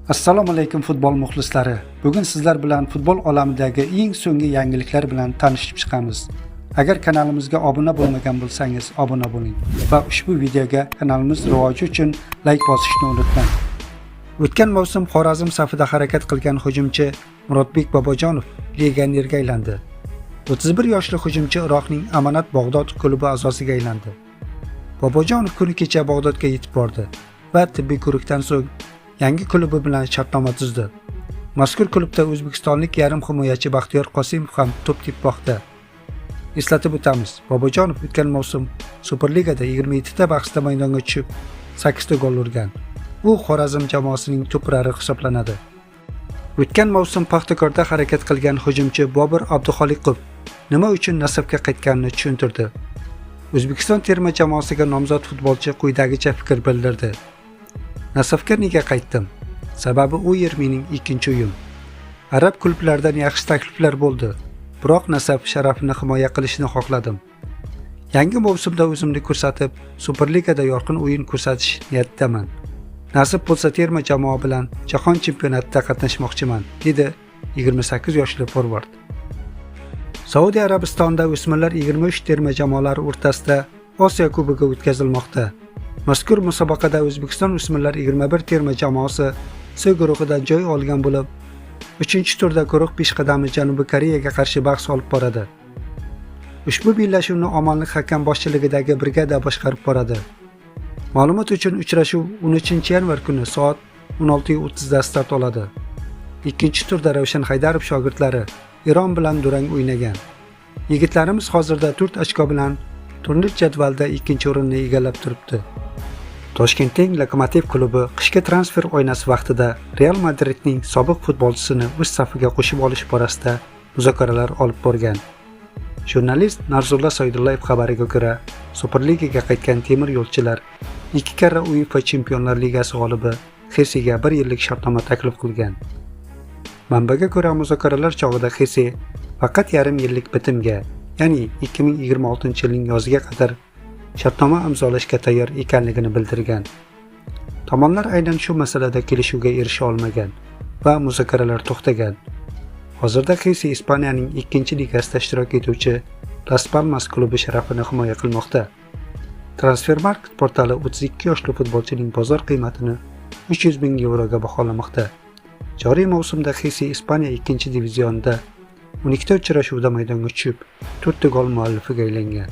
Assalomu alaykum futbol muxlislari. Bugun sizlar bilan futbol olamidagi eng so'nggi yangiliklar bilan tanishib chiqamiz. Agar kanalimizga obuna bo'lmagan bo'lsangiz, obuna bo'ling va ushbu videoga kanalimiz rivoji uchun like bosishni unutmang. O'tgan mavsum Xorazm safida harakat qilgan hujumchi Murodbek Bobojonov legionerga aylandi. 31 yoshli hujumchi Iroqning Amanat Bog'dod klubi a'zosiga aylandi. Bobojonov kuni kecha Bog'dodga yetib bordi va tibbiy ko'rikdan so'ng yangi klubi bilan shartnoma tuzdi. Mazkur klubda o'zbekistonlik yarim himoyachi Baxtiyor Qosimov ham to'p tepmoqda. Eslatib o'tamiz, Bobojonov o'tgan mavsum Superligada 27 ta bahsda maydonga tushib, 8 ta gol urgan. U Xorazm jamoasining to'pirari hisoblanadi. O'tgan mavsum Paxtakorda harakat qilgan hujumchi Bobur Abduxoliqov nima uchun Nasafga qaytganini tushuntirdi. O'zbekiston terma jamoasiga nomzod futbolchi quyidagicha fikr bildirdi. Nasafga nega qaytdim? Sababi u yer mening ikkinchi uyim. Arab klublaridan yaxshi takliflar bo'ldi, biroq Nasaf sharafini himoya qilishni xohladim. Yangi mavsumda o'zimni ko'rsatib, Superligada yorqin o'yin ko'rsatish niyatidaman. Nasib bo'lsa terma jamoa bilan jahon chempionatida qatnashmoqchiman, dedi 28 yoshli forvard. Saudiya Arabistonida o'smirlar 23 terma jamoalari o'rtasida Osiyo Kubogi o'tkazilmoqda. Mazkur musobaqada O'zbekiston o'smirlar 21 terma jamoasi C guruhidan joy olgan bo'lib, 3-turda guruh peshqadami Janubiy Koreyaga qarshi bahs olib boradi. Ushbu bellashuvni Omonlik hakam boshchiligidagi brigada boshqarib boradi. Ma'lumot uchun uchrashuv 13-yanvar kuni soat 16:30 da start oladi. Ikkinchi turda Ravshan Haydarov shogirdlari Eron bilan durang o'ynagan. Yigitlarimiz hozirda 4 ochko bilan turnir jadvalida ikkinchi o'rinni egallab turibdi. Toshkentning Lokomotiv klubi qishki transfer oynasi vaqtida Real Madridning sobiq futbolchisini o'z safiga qo'shib olish borasida muzokaralar olib borgan. Jurnalist Narzulla Soydullayev xabariga ko'ra, Superligaga qaytgan temir yo'lchilar 2 karra UEFA Chempionlar Ligasi g'olibi Xesiga 1 yillik shartnoma taklif qilgan. Manbaga ko'ra, muzokaralar chog'ida Xesi faqat yarim yillik bitimga, ya'ni 2026-yilning yoziga qadar shartnoma imzolashga tayyor ekanligini bildirgan. Tomonlar aynan shu masalada kelishuvga erisha olmagan va muzokaralar to'xtagan. Hozirda Xesi Ispaniyaning 2-ligasida ishtirok etuvchi Las Palmas klubi sharafini himoya qilmoqda. Transfermarkt portali 32 yoshli futbolchining bozor qiymatini 300 ming yevroga baholamoqda. Joriy mavsumda Xesi Ispaniya 2-divizionida 12 ta uchrashuvda maydonga tushib, 4 ta gol muallifiga aylangan.